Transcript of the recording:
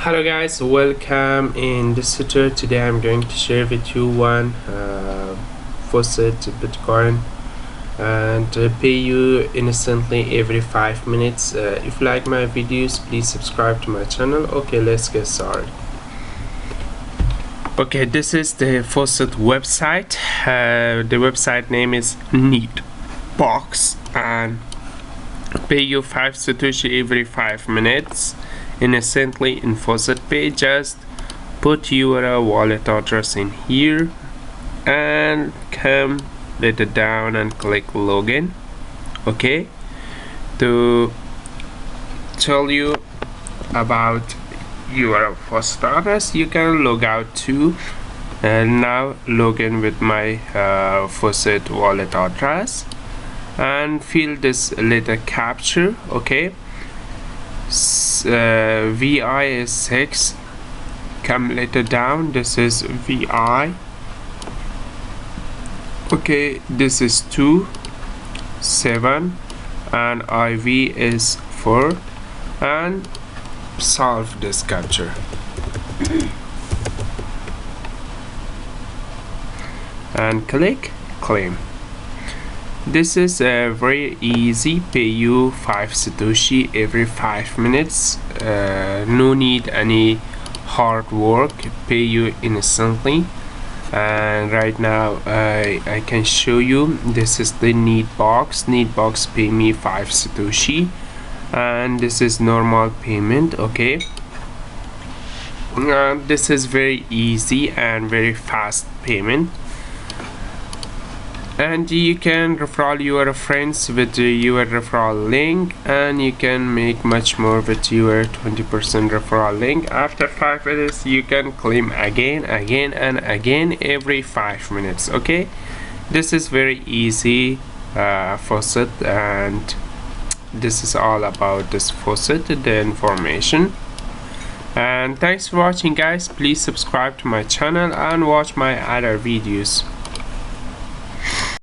Hello guys, welcome. In this tutorial today I'm going to share with you one Faucet Bitcoin and pay you instantly every 5 minutes. If you like my videos, please subscribe to my channel. Okay, let's get started. Okay, this is the Faucet website. The website name is NeedBox and pay you 5 Satoshi every 5 minutes instantly in Faucetpay. Just put your wallet address in here and come later down and click login. Okay, to tell you about your Faucet address, you can log out too, and now log in with my Faucet wallet address and fill this little capture. Okay, VI is 6. Come later down, this is VI. Okay, this is 2, 7, and IV is 4, and solve this capture. And click claim. This is very easy. Pay you 5 Satoshi every 5 minutes. No need any hard work. Pay you instantly. And right now I can show you. This is the NeedBox. NeedBox pay me 5 Satoshi, and this is normal payment. Okay, this is very easy and very fast payment. And you can refer your friends with your referral link, and you can make much more with your 20% referral link. After 5 minutes you can claim again and again every 5 minutes. Okay, this is very easy Faucet, and this is all about this Faucet, the information. And thanks for watching guys. Please subscribe to my channel and watch my other videos.